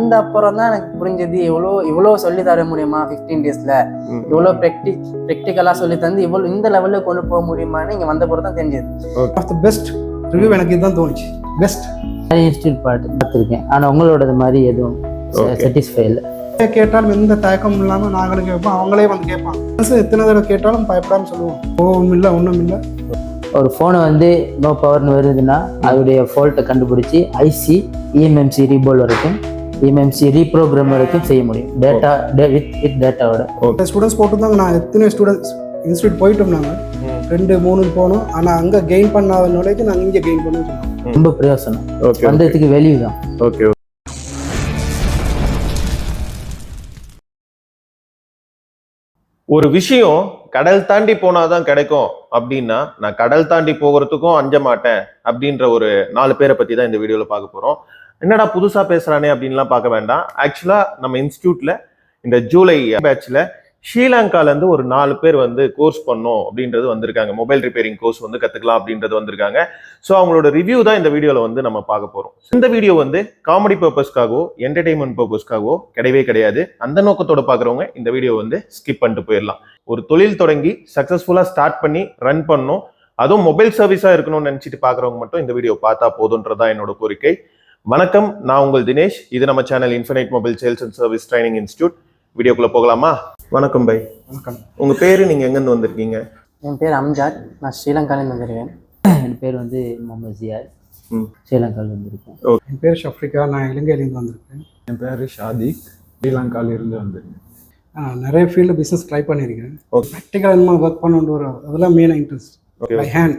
வந்த அப்புறம் தான் எனக்கு புரிஞ்சது இவ்வளோ சொல்லி தர முடியுமா 15 டேஸ்ல, இவ்வளோ ப்ராக்டிக்கலா சொல்லி தந்து இவ்வளோ இந்த லெவலில் கொண்டு போக முடியுமான்னு இங்கே வந்த பிறகு தான் தெரிஞ்சது. பெஸ்ட் ரிவ்யூ எனக்கு இதுதான் தோணுச்சு. பெஸ்ட் இன்ஸ்டியூட் பார்த்துருக்கேன், ஆனால் உங்களோடது மாதிரி எதுவும் சாட்டிஸ்ஃபை இல்லை. கேட்டாலும் எந்த தயக்கமும் இல்லாமல் நாங்களும் கேட்போம், அவங்களே வந்து கேட்பாங்க. எத்தனை தடவை கேட்டாலும் பயப்படாமல் சொல்லுவோம், ஒன்றும் இல்லை ஒன்றும் இல்லை. ஒரு ஃபோனை வந்து நோ பவர்னு வருதுன்னா அதோடைய ஃபால்ட்டை கண்டுபிடிச்சி ஐசி இஎம்எம்சி ரீபோல் வரைக்கும் இஎம்எம்சி ரீப்ரோக்ராம் வரைக்கும் செய்ய முடியும். டேட்டா வித் டேட்டாவோட ஸ்டூடெண்ட்ஸ் போட்டு தாங்க. நான் எத்தனை ஸ்டூடெண்ட்ஸ் இன்ஸ்டியூட் போயிட்டோம், நாங்கள் 2-3 போனோம். ஆனால் அங்கே கெயின் பண்ணாத நாளைக்கு நாங்கள் இங்கே கெயின் பண்ண ரொம்ப பிரயோசனம், வந்ததுக்கு வெளியே தான். ஓகே, ஒரு விஷயம் கடல் தாண்டி போனாதான் கிடைக்கும் அப்படின்னா நான் கடல் தாண்டி போகிறதுக்கும் அஞ்ச மாட்டேன் அப்படின்ற ஒரு 4 பேரை பத்தி தான் இந்த வீடியோல பார்க்க போறோம். என்னடா புதுசா பேசுறானே அப்படின்லாம் பார்க்க வேண்டாம். ஆக்சுவலா நம்ம இன்ஸ்டியூட்ல இந்த ஜூலை பேட்ச்ல ஸ்ரீலங்கால இருந்து ஒரு 4 பேர் வந்து கோர்ஸ் பண்ணோம் அப்படின்றது வந்திருக்காங்க. மொபைல் ரிப்பேரிங் கோர்ஸ் வந்து கத்துக்கலாம் அப்படின்றது வந்திருக்காங்க. ஸோ அவங்களோட ரிவ்யூ தான் இந்த வீடியோல வந்து நம்ம பார்க்க போறோம். இந்த வீடியோ வந்து காமெடி பர்பஸ்க்காகவோ என்டர்டைன்மெண்ட் பர்பஸ்க்காகவோ கிடையவே கிடையாது. அந்த நோக்கத்தோட பாக்குறவங்க இந்த வீடியோ வந்து ஸ்கிப் பண்ணிட்டு போயிடலாம். ஒரு தொழில் தொடங்கி சக்சஸ்ஃபுல்லா ஸ்டார்ட் பண்ணி ரன் பண்ணணும், அதுவும் மொபைல் சர்வீஸா இருக்கணும்னு நினைச்சிட்டு பாக்குறவங்க மட்டும் இந்த வீடியோ பார்த்தா போதுன்றதா என்னோட கோரிக்கை. வணக்கம், நான் உங்கள் தினேஷ். இது நம்ம channel infinite mobile sales and service training institute. வீடியோக்குள்ள போகலாமா? வணக்கம் பை. வணக்கம். உங்க பேரு, நீங்க எங்கிருந்து வந்திருக்கீங்க? என் பேர் அம்ஜாத், நான் ஸ்ரீலங்காலேருந்து வந்திருக்கேன். என் பேர் வந்து முகமது ஜியாத், ஸ்ரீலங்காவில் வந்திருக்கேன். என் பேர் ஷஃப்ரிகா, நான் இலங்கையிலேருந்து வந்திருக்கேன். என் பேர் ஷாதிக், ஸ்ரீலங்காவிலிருந்து வந்திருக்கேன். நிறைய ஃபீல்டு பிஸ்னஸ் ட்ரை பண்ணியிருக்கேன். ப்ராக்டிக்கலாக என்ன ஒர்க் பண்ணணுன்ற ஒரு அதெல்லாம் மெயின் இன்ட்ரெஸ்ட். பை ஹேண்ட்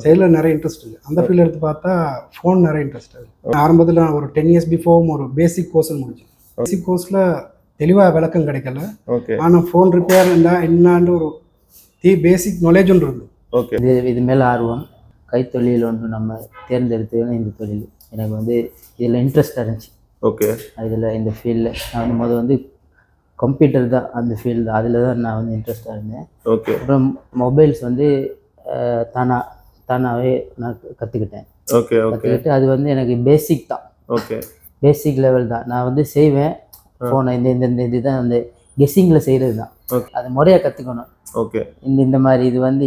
செயலில் நிறைய இன்ட்ரெஸ்ட் இருக்குது. அந்த ஃபீல்டு எடுத்து பார்த்தா ஃபோன் நிறைய இன்ட்ரெஸ்ட் இருக்குது. ஆரம்பத்தில் நான் ஒரு 10 years பிஃபோர் ஒரு பேசிக் கோர்ஸ் முடிச்சேன். பேசிக் கோர்ஸில் தெளிவாக விளக்கம் கிடைக்கல. ஆனால் ஃபோன் ரிப்பேர் என்னான்னு ஒரு பேசிக் நாலேஜ் ஒன்று இருந்தது. இது மேலே ஆர்வம், கைத்தொழில் ஒன்று நம்ம தேர்ந்தெடுத்து இந்த தொழில் எனக்கு வந்து இதில் இன்ட்ரெஸ்டாக இருந்துச்சு. ஓகே, இதில் இந்த ஃபீல்டில் நான் வந்து முதல் வந்து கம்ப்யூட்டர் தான் அந்த ஃபீல்டு, அதில் தான் நான் வந்து இன்ட்ரெஸ்டாக இருந்தேன். ஓகே. அப்புறம் மொபைல்ஸ் வந்து தானாகவே நான் கற்றுக்கிட்டேன். ஓகே, கற்றுக்கிட்டு அது வந்து எனக்கு பேசிக் தான். ஓகே, பேசிக் லெவல் தான். நான் வந்து செய்வேன் ஃபோனை இந்த இதுதான் அந்த கெஸ்ஸிங்கில் செய்கிறது தான். அது முறையாக கற்றுக்கணும். ஓகே, இந்த மாதிரி இது வந்து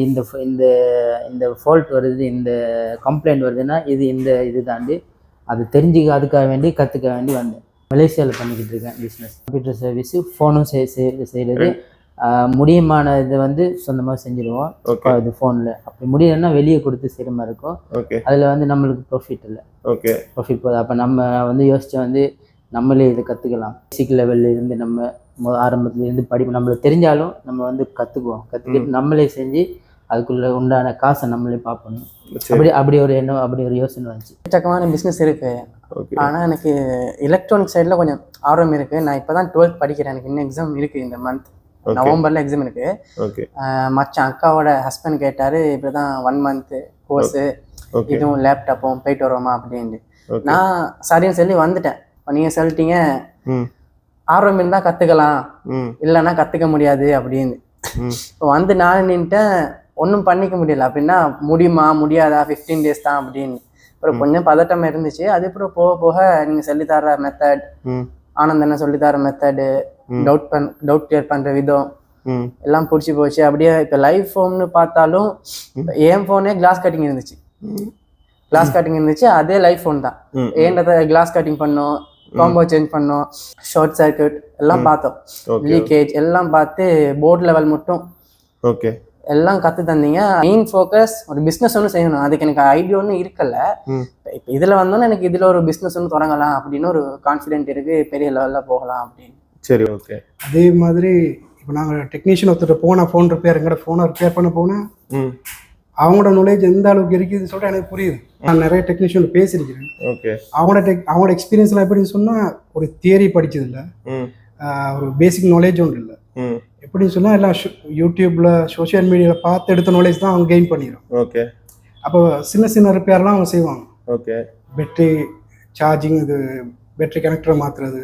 இந்த ஃபால்ட் வருது, இந்த கம்ப்ளைண்ட் வருதுன்னா இது தாண்டி அது அதுக்காக வேண்டி கற்றுக்க வேண்டி வந்தேன். மலேசியாவில் பண்ணிக்கிட்டு இருக்கேன் பிஸ்னஸ், கம்ப்யூட்டர் சர்வீஸு, ஃபோனும் செய்கிறது. முடியுமான இதை வந்து சொந்தமாக செஞ்சுருவோம். இது ஃபோனில் அப்படி முடியலன்னா வெளியே கொடுத்து செய்கிற மாதிரி இருக்கும். அதில் வந்து நம்மளுக்கு ப்ராஃபிட் இல்லை. ஓகே, ப்ராஃபிட் போதும். அப்போ நம்ம வந்து யோசிச்சு வந்து நம்மளே இதை கற்றுக்கலாம். பேசிக் லெவலில் இருந்து நம்ம ஆரம்பத்துலேருந்து படிப்பு நம்மளுக்கு தெரிஞ்சாலும் நம்ம வந்து கற்றுக்கிட்டு நம்மளே செஞ்சு அதுக்குள்ள உண்டான காசை நம்மளே பார்க்கணும். அப்படி ஒரு எண்ணம், அப்படி ஒரு யோசனை வந்துச்சு. சக்கமான பிஸ்னஸ் இருக்கு, ஆனால் எனக்கு எலக்ட்ரானிக் சைடில் கொஞ்சம் ஆர்வம் இருக்கு. நான் இப்போ தான் 12th படிக்கிறேன். எனக்கு இன்னும் எக்ஸாம் இருக்கு, இந்த மந்த் நவம்பர்ல எக்ஸாம் இருக்கு. மச்சான் அக்காவோட ஹஸ்பண்ட் கேட்டாரு, இப்படிதான் 1 month கோர்ஸு, இதுவும் லேப்டாப்பும் போயிட்டு வருவோமா அப்படின்னு. நான் சரின்னு சொல்லி வந்துட்டேன். நீங்க சொல்லிட்டீங்க ஆர்வம் இருந்தா கத்துக்கலாம், இல்லைன்னா கத்துக்க முடியாது அப்படின்னு. இப்போ வந்து நான் நின்ட்டேன், ஒன்றும் பண்ணிக்க முடியல. அப்படின்னா முடியுமா முடியாதா, 15 days தான் அப்படின்னு. அப்புறம் கொஞ்சம் பதட்டம் இருந்துச்சு. அதுக்கப்புறம் போக போக நீங்க சொல்லித்தர மெத்தட், ஆனந்தன சொல்லித்தர மெத்தடு, டவுட் கிளியர் பண்ற விதம் எல்லாம் பிடிச்சி போச்சு. அப்படியே இப்போ லைவ் ஃபோன்னு பார்த்தாலும் என் ஃபோனே கிளாஸ் கட்டிங் இருந்துச்சு, அதே லைவ் ஃபோன் தான். ஏன்றத கிளாஸ் கட்டிங் பண்ணோம், காம்போ சேஞ்ச் பண்ணோம், ஷார்ட் சர்க்யூட் எல்லாம் பார்த்தோம், லீக்கேஜ் எல்லாம் பார்த்து போர்ட் லெவல் மட்டும் எல்லாம் கற்று தந்தீங்க. மெயின் ஃபோக்கஸ் ஒரு பிஸ்னஸ் ஒன்று செய்யணும். அதுக்கு எனக்கு ஐடியா ஒன்றும் இருக்கல. இப்போ இதில் வந்தோன்னா எனக்கு இதில் ஒரு பிஸ்னஸ் ஒன்று தொடங்கலாம் அப்படின்னு ஒரு கான்ஃபிடென்ட் இருக்கு, பெரிய லெவலில் போகலாம் அப்படின்னு. சரி, ஓகே. அதே மாதிரி இப்போ நாங்கள் டெக்னீஷியன் ஒருத்தர் போனால் ஃபோன் ரிப்பேர், எங்கள்கிட்ட ஃபோனை ரிப்பேர் பண்ண போனால் அவங்களோட நாலேஜ் எந்த அளவுக்கு இருக்குதுன்னு சொல்லிட்டு எனக்கு புரியுது. நான் நிறைய டெக்னீஷியன் பேசியிருக்கிறேன். ஓகே. அவங்களோட எக்ஸ்பீரியன்ஸ்லாம் எப்படின்னு சொன்னால் ஒரு தியரி படித்தது இல்லை, ஒரு பேசிக் நாலேஜ் ஒன்று இல்லை. எப்படின்னு சொன்னால் எல்லாம் யூடியூப்ல சோஷியல் மீடியாவில் பார்த்து எடுத்த நாலேஜ் தான் அவங்க கெயின் பண்ணிடும். ஓகே. அப்போ சின்ன ரிப்பேர்லாம் அவங்க செய்வாங்க. ஓகே. பேட்டரி சார்ஜிங், இது பேட்டரி கனெக்டரை மாற்றுறது,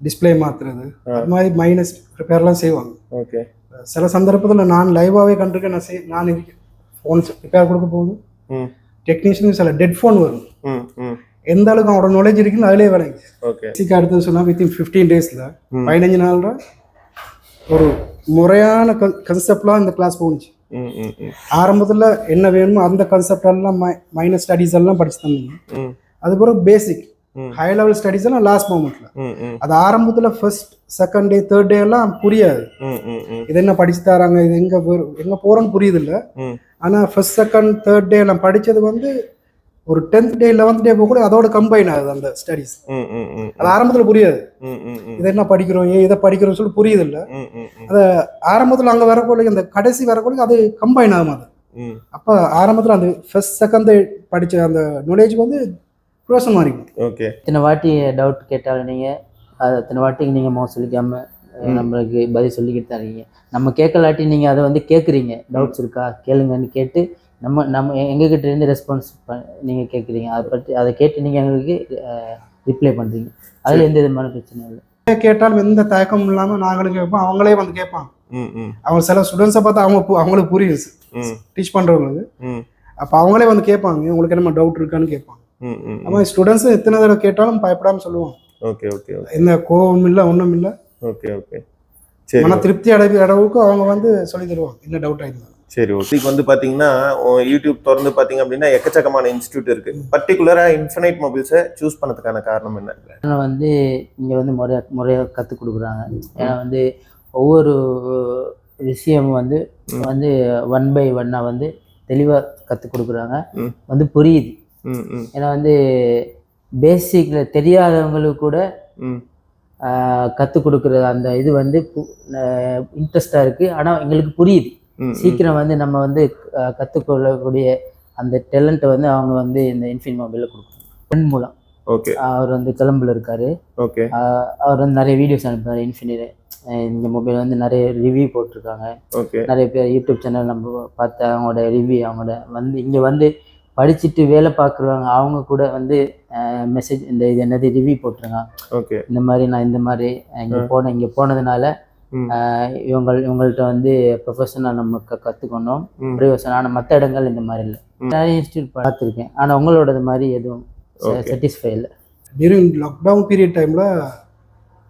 டிஸ்பிளே மாற்றுறது, அது மாதிரி மைனஸ் ரிப்பேர்லாம் செய்வாங்க. ஓகே. சில சந்தர்ப்பத்தில் நான் லைவாகவே கண்டிருக்கேன். நான் இருக்கேன் ஃபோன் ரிப்பேர் கொடுக்க போகுது, டெக்னீஷியனுக்கு சில டெட் ஃபோன் வரும், எந்த அளவுக்கு அவனோட நாலேஜ் இருக்குன்னு அதிலே விளங்கி ஓகே பேசிக்காக எடுத்து சொன்னால் வித்தின் 15 டேஸில் 15 நாள்ல ஒரு முறையான கன்செப்ட்லாம் இந்த கிளாஸ் போணுச்சு. ஆரம்பத்தில் என்ன வேணுமோ அந்த கான்செப்ட் எல்லாம் மைனர் ஸ்டடீஸ் எல்லாம் படிச்சு தந்தீங்க. அதுக்கப்புறம் பேசிக் ஹை லெவல் ஸ்டடீஸ் எல்லாம் லாஸ்ட் மோமெண்ட்ல. அது ஆரம்பத்தில் first second day third day எல்லாம் புரியாது. இது என்ன படிச்சு தராங்க, இது எங்க போறோன்னு புரியுது இல்லை. ஆனால் ஃபர்ஸ்ட் செகண்ட் தேர்ட் டே எல்லாம் படிச்சது வந்து ஒரு 10th டே 11th டே போக கூட அதோட கம்பைன் ஆகுது அந்த ஸ்டடீஸ். அது ஆரம்பத்தில் புரியாது. இதை என்ன படிக்கிறோம், இதை படிக்கிறோம் சொல்லி புரியுது இல்லை. அது ஆரம்பத்தில் அங்கே வரக்கூடிய அந்த கடைசி வரக்கூடிய அது கம்பைன் ஆகும். அது அப்போ ஆரம்பத்தில் அந்த ஃபர்ஸ்ட் செகண்ட் படித்த அந்த நாலேஜ் வந்து ப்ரோசமாக இருக்கும். ஓகே, இத்தனை வாட்டி டவுட் கேட்டாலும் நீங்கள் அது அத்தனை வாட்டிக்கு நீங்கள் மோசம் சொல்லிக்காமல் நம்மளுக்கு பதில் சொல்லிக்கிட்டு தான் இருக்கீங்க. நம்ம கேட்கலாட்டி நீங்கள் அதை வந்து கேட்குறீங்க, டவுட்ஸ் இருக்கா கேளுங்கன்னு கேட்டு நம்ம எங்ககிட்ட இருந்து ரெஸ்பான்ஸ் நீங்கள் கேட்குறீங்க. அதை கேட்டு நீங்கள் எங்களுக்கு ரிப்ளை பண்ணுறீங்க. அதில் எந்த விதமான பிரச்சனை இல்லை. கேட்டாலும் எந்த தயக்கமும் இல்லாமல் நாங்களும் கேட்போம், அவங்களே வந்து கேட்பாங்க. அவங்க சில ஸ்டூடெண்ட்ஸை பார்த்தா அவங்களுக்கு புரியுது டீச் பண்ணுறவங்களுக்கு. அப்போ அவங்களே வந்து கேட்பாங்க, உங்களுக்கு என்ன டவுட் இருக்கான்னு கேட்பாங்க. ஆமாம், ஸ்டூடெண்ட்ஸும் எத்தனை தடவை கேட்டாலும் பயப்படாமல் சொல்லுவாங்க. ஓகே ஓகே, எந்த கோவம் இல்லை, ஒன்றும் இல்லை. ஓகே ஓகே, சரி. மன திருப்தி அளவுக்கு அவங்க வந்து சொல்லி தருவாங்க என்ன டவுட் ஆயிருந்தாங்க. சரி, ஓகே. வந்து பார்த்தீங்கன்னா யூடியூப் திறந்து பார்த்தீங்க அப்படின்னா எக்கச்சக்கமான இன்ஸ்டியூட் இருக்கு. பர்டிகுலராக இன்ஃபினைட் மொபைல்ஸை சூஸ் பண்ணதுக்கான காரணம் என்ன? ஏன்னா வந்து இங்கே வந்து முறையாக கற்றுக் கொடுக்குறாங்க. ஏன்னா வந்து ஒவ்வொரு விஷயமும் வந்து 1 by 1 வந்து தெளிவாக கற்றுக் கொடுக்குறாங்க, வந்து புரியுது. ஏன்னா வந்து பேசிக்கில் தெரியாதவங்களுக்கு கூட கற்றுக் கொடுக்குற அந்த இது வந்து இன்ட்ரெஸ்டாக இருக்குது. ஆனால் எங்களுக்கு புரியுது. சீக்கிரம் வந்து நம்ம வந்து கற்றுக்கொள்ளக்கூடிய அந்த டேலண்ட்டை வந்து அவங்க வந்து இந்த இன்ஃபினிட் மொபைலில் கொடுக்குறாங்க. ஃப்ரெண்ட் மூலம். ஓகே, அவர் வந்து கொலம்பில் இருக்காரு. ஓகே, அவர் வந்து நிறைய வீடியோஸ் அனுப்புறாரு. இன்ஃபினிட் இந்த மொபைல் வந்து நிறைய ரிவ்யூ போட்டிருக்காங்க. ஓகே, நிறைய பேர் யூடியூப் சேனல் நம்ம பார்த்து அவங்களோட ரிவ்யூ, அவங்களோட வந்து இங்கே வந்து படிச்சுட்டு வேலை பார்க்குறவங்க அவங்க கூட வந்து மெசேஜ் இந்த இது என்னது ரிவ்யூ போட்டுருங்க. ஓகே, இந்த மாதிரி நான் இந்த மாதிரி இங்கே போனதுனால இவங்கள்ட்ட வந்து ப்ரொஃபஷனல் நம்ம கற்றுக்கணும் பிரயோசனம். ஆனால் மற்ற இடங்கள் இந்த மாதிரி இல்லை. நிறைய இன்ஸ்டியூட் பார்த்துருக்கேன், ஆனால் உங்களோடது மாதிரி எதுவும் சாட்டிஸ்ஃபை இல்லை. டியூரிங் லாக்டவுன் பீரியட் டைமில்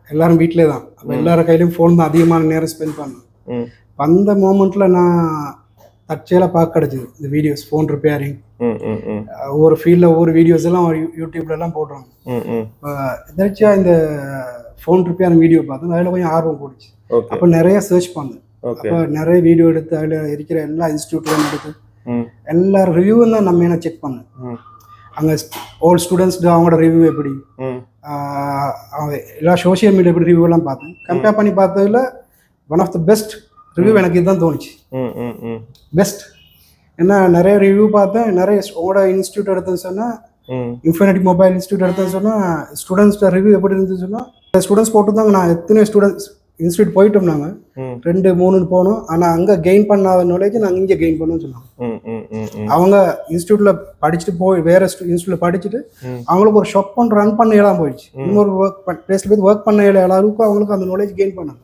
எல்லாரும் வீட்டிலே தான். அப்போ எல்லாரும் கையிலையும் ஃபோன் தான் அதிகமான நேரம் ஸ்பெண்ட் பண்ணேன். அந்த மூமெண்ட்டில் நான் தற்செயலாக பார்க்க கிடச்சிது இந்த வீடியோஸ், ஃபோன் ரிப்பேரிங், ஒவ்வொரு ஃபீல்டில் ஒவ்வொரு வீடியோஸ் எல்லாம் யூடியூப்லலாம் போடுறாங்க. எதாச்சும் இந்த ஃபோன் ரிப்பேரிங் வீடியோ பார்த்தேன், அதில் கொஞ்சம் ஆர்வம் போடுச்சு. அப்போ நிறைய சர்ச் பண்ணேன். அப்போ நிறைய வீடியோ எடுத்து அதில் இருக்கிற எல்லா இன்ஸ்டியூட்லையும் எடுத்து எல்லா ரிவ்யூவும் தான் நம்ம என்ன செக் பண்ணேன். அங்கே ஓல்ட் ஸ்டூடெண்ட்ஸ் அவங்களோட ரிவ்யூ எப்படி, எல்லா சோஷியல் மீடியா எப்படி ரிவ்யூலாம் பார்த்தேன். கம்பேர் பண்ணி பார்த்ததில் one of the best review எனக்கு இதுதான் தோணுச்சு. பெஸ்ட் ஏன்னா நிறைய ரிவ்யூ பார்த்தேன். நிறைய உங்களோட இன்ஸ்டியூட் எடுத்துன்னு சொன்னால், இன்ஃபினிட் மொபைல் இன்ஸ்டியூட் எடுத்துன்னு சொன்னால் ஸ்டூடெண்ட்ஸோட ரிவ்யூ எப்படி இருந்துன்னு சொன்னால் ஸ்டூடெண்ட்ஸ் போட்டு தாங்க. நான் எத்தனை ஸ்டூடெண்ட்ஸ் இன்ஸ்டியூட் போயிட்டோம், நாங்கள் 2 3 போனோம். ஆனால் அங்கே கெயின் பண்ணாத நாலேஜ் நாங்கள் இங்கே கெயின் பண்ணோம்னு சொன்னாங்க. அவங்க இன்ஸ்டியூட்ல படிச்சுட்டு போய் வேற இன்ஸ்டியூட்ல படிச்சுட்டு அவங்களுக்கு ஒரு ஷாப் பண்ண ரன் பண்ண இடம் போயிடுச்சு. இன்னொரு பிளேஸ்ல போய் ஒர்க் பண்ண அளவுக்கு அவங்களுக்கு அந்த நாலேஜ் கெயின் பண்ணாங்க.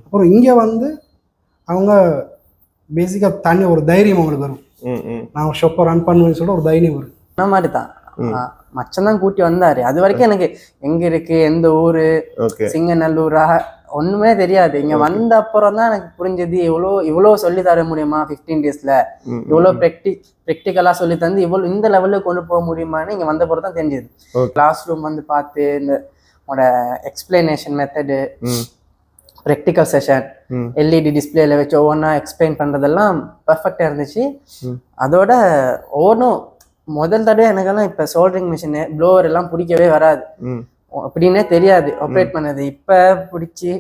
அப்புறம் இங்கே வந்து அவங்க பேசிக்காக தனி ஒரு தைரியம் அவங்களுக்கு வரும். நான் ஷாப்பை ரன் பண்ணுவேன்னு சொல்லிட்டு ஒரு தைரியம் வரும். அந்த மாதிரி தான் மச்சந்தான் கூட்டி வந்தாரு. அது வரைக்கும் எனக்கு எங்க இருக்கு, எந்த ஊரு, சிங்கநல்லூரா ஒண்ணுமே தெரியாது. இங்க வந்த அப்புறம் தான் எனக்கு புரிஞ்சது இவ்வளோ சொல்லி தர முடியுமா 15 டேஸ்ல, இவ்வளோ ப்ராக்டிக்கலா சொல்லி தந்து இவ்வளோ இந்த லெவலுக்கு கொண்டு போக முடியுமான்னு இங்க வந்த பிறகு தான் தெரிஞ்சது. கிளாஸ் ரூம் வந்து பார்த்து இந்த explanation method, practical session, LED டிஸ்பிளேல வச்சு ஒவ்வொன்றா எக்ஸ்பிளைன் பண்றதெல்லாம் பர்ஃபெக்டா இருந்துச்சு. அதோட ஒவ்வொன்றும் முதல் தடவை எனக்கெல்லாம் இப்போ சோல்டரிங் மிஷினு ப்ளோவர் எல்லாம் பிடிக்கவே வராது, அப்படின்னே தெரியாது ஆப்ரேட் பண்ணது. இப்போ பிடிச்சி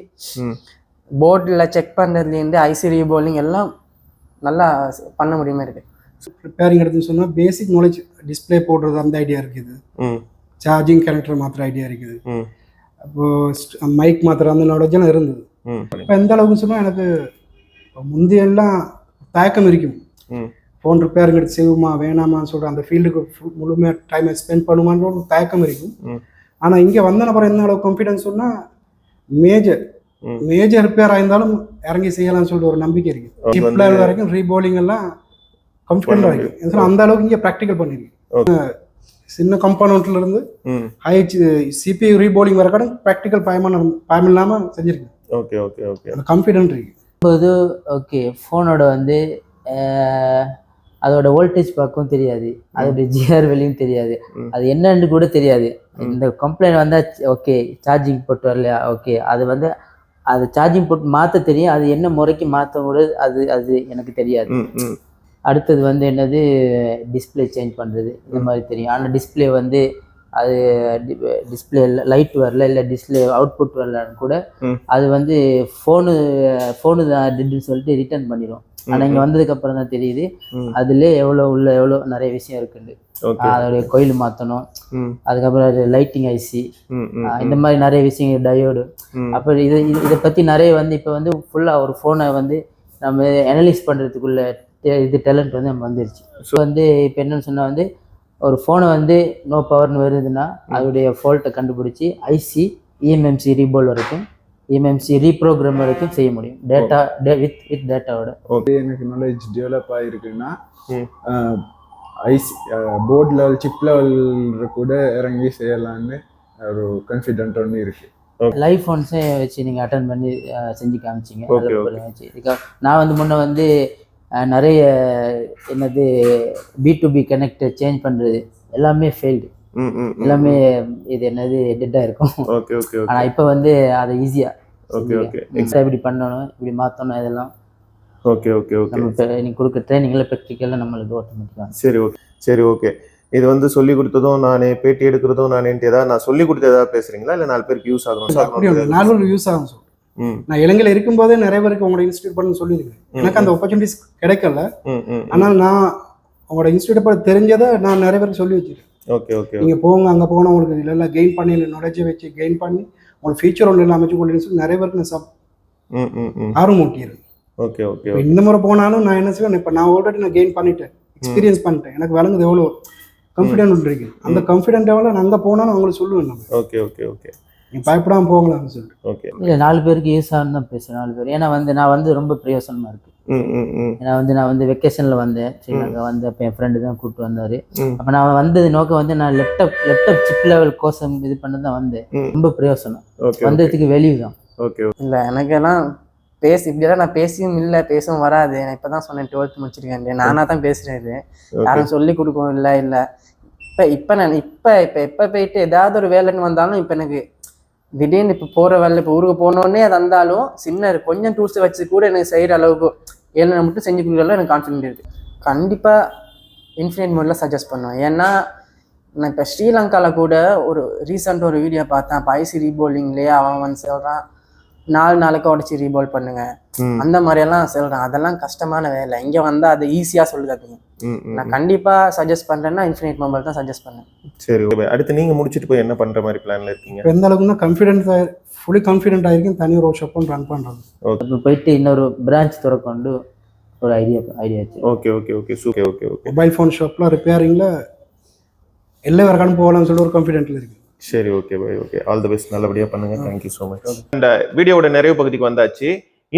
போர்டில் செக் பண்ணுறதுலேருந்து ஐசி ரீபோலிங் எல்லாம் நல்லா பண்ண முடியுமா இருக்கு. ரிப்பேரிங் எடுத்துன்னு சொன்னால் பேசிக் நாலேஜ், டிஸ்பிளே போடுறது அந்த ஐடியா இருக்குது, சார்ஜிங் கனெக்டர் மாத்திர ஐடியா இருக்குது, அப்போது மைக் மாத்திர அந்த நாலேஜெல்லாம் இருந்தது. இப்போ எந்த அளவுக்கு சொன்னால் எனக்கு முந்தையெல்லாம் தயக்கம் இருக்கும். ஃபோன் ரிப்பேரிங் எடுத்து செய்வோமா வேணாமான்னு சொல்கிற அந்த ஃபீல்டுக்கு முழுமையாக டைமை ஸ்பெண்ட் பண்ணுமான்னு ஒரு தயக்கம் இருக்கும். ஆனால் இங்கே வந்த அப்புறம் என்ன அளவு கான்ஃபிடன்ஸ் சொன்னால் மேஜர் ரிப்பேர் ஆயிருந்தாலும் இறங்கி செய்யலாம்னு சொல்லிட்டு ஒரு நம்பிக்கை இருக்குது. சிப் லெவல் வரைக்கும் ரீபோலிங் எல்லாம் கான்ஃபிடென்ட்டாக இருக்குது. அந்த அளவுக்கு இங்கே ப்ராக்டிக்கல் பண்ணியிருக்கு. சின்ன காம்பனண்ட்ல இருந்து ம் ஹை CPU ரீபோலிங் வர கூட ப்ராக்டிக்கல் பயம் இல்லாமல் செஞ்சிருக்கேன். ஓகே ஓகே ஓகே அந்த கான்ஃபிடென்ட் இருக்கு. ஓகே ஃபோனோட வந்து அதோட வோல்டேஜ் பார்க்கவும் தெரியாது, அதோட ஜிஆர் வெளியும் தெரியாது, அது என்னன்னு கூட தெரியாது. இந்த கம்ப்ளைண்ட் வந்தால் ஓகே சார்ஜிங் போட்டு வரலையா, ஓகே அது வந்து அது சார்ஜிங் போட்டு மாற்ற தெரியும், அது என்ன முறைக்கு மாற்ற கூட அது எனக்கு தெரியாது. அடுத்தது வந்து என்னது டிஸ்பிளே சேஞ்ச் பண்ணுறது இந்த மாதிரி தெரியும். ஆனால் டிஸ்பிளே வந்து அது டிஸ்பிளே லைட் வரல இல்லை டிஸ்பிளே அவுட்புட் வரலன்னு கூட அது வந்து ஃபோனு தான் சொல்லிட்டு ரிட்டர்ன் பண்ணிடும். ஆனால் இங்கே வந்ததுக்கு அப்புறம் தான் தெரியுது அதுலேயே எவ்வளோ நிறைய விஷயம் இருக்குண்டு. அதோடைய கோயில் மாற்றணும், அதுக்கப்புறம் லைட்டிங் ஐசி, இந்த மாதிரி நிறைய விஷயங்கள் டயோடு. அப்போ இதை பற்றி நிறைய வந்து இப்போ வந்து ஃபுல்லாக ஒரு ஃபோனை வந்து நம்ம அனலைஸ் பண்ணுறதுக்குள்ள டேலண்ட் வந்து நம்ம வந்துருச்சு. ஸோ வந்து இப்போ என்னன்னு சொன்னால் வந்து ஒரு ஃபோனை வந்து நோ பவர்னு வருதுன்னா அதோடைய ஃபால்ட்டை கண்டுபிடிச்சி ஐசி இஎம்எம்சி ரீபோல் வரைக்கும் இஎம்எம்சி ரீப்ரோக்ராம் வரைக்கும் செய்ய முடியும் டேட்டா வித் டேட்டாவோட. எனக்கு நாலேஜ் டெவலப் ஆகிருக்குன்னா IC board level chip level கூட இறங்கி செய்யலான்னு ஒரு கான்ஃபிடென்ட் ஒன்று இருக்கு. லைவ் ஃபோன்ஸே வச்சு நீங்கள் அட்டன் பண்ணி செஞ்சு காமிச்சிங்க. வச்சு நான் வந்து முன்ன வந்து நிறைய என்னது B2B கனெக்ட் சேஞ்ச் பண்ணுறது எல்லாமே ஃபெயில்டு, எல்லாமே இது என்னது டெட்டாக இருக்கும். ஆனால் இப்போ வந்து அதை ஈஸியாக இப்படி பண்ணணும் இப்படி மாற்றணும் இதெல்லாம் நீங்கள் கொடுக்குற ட்ரைனிங்கில் ப்ராக்டிக்கலில் நம்மளுக்கு ஆட்டோமேட்டிக்காக. சரி ஓகே. இது வந்து சொல்லி கொடுத்ததும் நானே பேட்டி எடுக்கிறதும் நானேன்ட்டு ஏதாவது நான் சொல்லி கொடுத்து ஏதாவது பேசுறீங்களா இல்லை 4 பேருக்கு யூஸ் ஆகணும்? 4 பேருக்கு யூஸ் ஆகும் சார். நான் இலங்கையில் இருக்கும்போதே நிறைய பேருக்கு உங்களோட இன்ஸ்டியூட் பண்ண சொல்லியிருக்கேன். எனக்கு அந்த ஆப்பர்ச்சுனிட்டிஸ் கிடைக்கல, ஆனால் நான் உங்களோட இன்ஸ்டியூட் பற்றி தெரிஞ்சதை நான் நிறைய பேருக்கு சொல்லி வச்சிருக்கேன். நீங்கள் போங்க அங்கே போனால் உங்களுக்கு இதெல்லாம் கெயின் பண்ணி நாலேஜை வச்சு கெயின் பண்ணி உங்களுக்கு ஃபியூச்சர் ஒன்று அமைச்சு கொள்ளுன்னு சொல்லி நிறைய பேருக்கு நான் ஆர்வம் ஊட்டிடுறேன். இந்த முறை போனாலும் நான் என்ன செய்வேன், இப்போ நான் ஆல்ரெடி நான் கெயின் பண்ணிட்டேன், எக்ஸ்பீரியன்ஸ் பண்ணிட்டேன், எனக்கு விளங்குது எவ்வளோ கான்ஃபிடென்ட் ஒன்று இருக்கு. அந்த கான்ஃபிடென்ட் எவ்வளோ நான் அங்கே போனாலும் அவங்களுக்கு சொல்லுவேன் நம்ம நீ பயப்படாமல் போகலாம்னு சொல்லிட்டு. இல்லை 4 பேருக்கு யூஸ் ஆகுன்னு தான் பேசுகிறேன். 4 பேர் ஏன்னா வந்து நான் வந்து ரொம்ப பிரயோசனமாக இருக்கு. ஏன்னா வந்து நான் வந்து வெக்கேஷனில் வந்தேன், ஸ்ரீலங்கா வந்து அப்போ என் ஃப்ரெண்டு தான் கூப்பிட்டு வந்தார். அப்போ நான் வந்தது நோக்கம் வந்து நான் லேப்டாப் சிப் லெவல் கோர்ஸ் இது பண்ண தான் வந்தேன். ரொம்ப பிரயோசனம் வந்ததுக்கு வெளியூ தான். இல்லை எனக்கெல்லாம் இப்படியெல்லாம் நான் பேசியும் இல்லை பேசவும் வராது. நான் இப்போ தான் சொன்னேன் 12th முடிச்சிருக்கேன், நானாக தான் பேசுகிறது, யாரும் சொல்லி கொடுக்கவும் இல்லை. இப்போ போயிட்டு ஏதாவது ஒரு வேலைன்னு வந்தாலும் இப்போ எனக்கு திடீர்னு இப்போ போகிற வேலை இப்போ ஊருக்கு போனோடனே அது வந்தாலும் சின்ன கொஞ்சம் டூல்ஸ் வச்சு கூட எனக்கு செய்கிற அளவுக்கு 7 நாள் மட்டும் செஞ்சு கொடுக்குறதுல எனக்கு கான்ஃபிடென்ட் இருக்குது. கண்டிப்பாக இன்ஃபினிட் மோடில் சஜஸ்ட் பண்ணுவேன். ஏன்னா நான் இப்போ ஸ்ரீலங்காவில் கூட ஒரு ரீசெண்டாக ஒரு வீடியோ பார்த்தேன். இப்போ ஐசி ரீபோலிங்லேயே அவன் வந்து சொல்கிறான் 4 நாளைக்கு உடச்சி ரீபோல் பண்ணுங்க, அந்த மாதிரியெல்லாம் சொல்கிறான். அதெல்லாம் கஷ்டமான வேலை. இங்கே வந்தால் அது ஈஸியாக சொல்லுதாதீங்க. நான் கண்டிப்பாக சஜஸ்ட் பண்ணுறேன்னா இன்ஃபினிட் மொபைல் தான் சஜஸ்ட் பண்ணேன். சரி, அடுத்து நீங்கள் முடிச்சுட்டு போய் என்ன பண்ணுற மாதிரி பிளானில் இருக்கீங்க? எந்த அளவுக்குன்னா ஃபுல்லி கான்ஃபிடென்ட் ஆகிருக்கேன். தனி ஒரு ஷாப் ஒன்று ரன் பண்ணுறது. இப்போ போயிட்டு இன்னொரு பிரான்ச் திறக்கொண்டு ஒரு ஐடியா. ஓகே. மொபைல் ஃபோன் ஷாப்லாம் ரிப்பேரிங்கில் எல்லா வரைக்கும் போகலாம்னு சொல்லி ஒரு கான்ஃபிடென்ட்டில் இருக்குது. சரி, okay bye. Okay, all the best, நல்லபடியாக பண்ணுங்க. Thank you so much. இந்த வீடியோவோட நிறைய பகுதிக்கு வந்தாச்சு.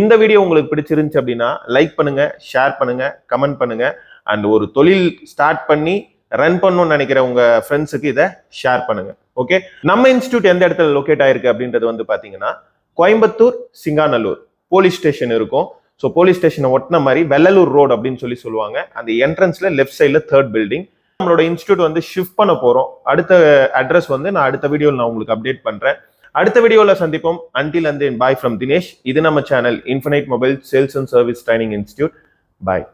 இந்த வீடியோ உங்களுக்கு பிடிச்சிருந்துச்சு அப்படின்னா லைக் பண்ணுங்க, ஷேர் பண்ணுங்க, கமெண்ட் பண்ணுங்க. அண்ட் ஒரு தொழில் ஸ்டார்ட் பண்ணி ரன் பண்ணணும்னு நினைக்கிற உங்க ஃப்ரெண்ட்ஸுக்கு இதை ஷேர் பண்ணுங்க. ஓகே, நம்ம இன்ஸ்டியூட் எந்த இடத்துல லொக்கேட் ஆயிருக்கு அப்படின்றது வந்து பாத்தீங்கன்னா கோயம்புத்தூர் சிங்காநல்லூர் போலீஸ் ஸ்டேஷன் இருக்கும். ஸோ போலீஸ் ஸ்டேஷனை ஒட்டின மாதிரி வெள்ளலூர் ரோடு அப்படின்னு சொல்லுவாங்க. அந்த என்ட்ரன்ஸ்ல லெஃப்ட் சைட்ல 3rd பில்டிங். நம்மளோட இன்ஸ்டியூட் வந்து ஷிஃப்ட் பண்ண போறோம். அடுத்த அட்ரஸ் வந்து நான் அடுத்த வீடியோவில் நான் உங்களுக்கு அப்டேட் பண்றேன். அடுத்த வீடியோவில் சந்திப்போம். Until and then, bye from Dinesh. இது நம்ம channel infinite mobile sales and service training institute. Bye.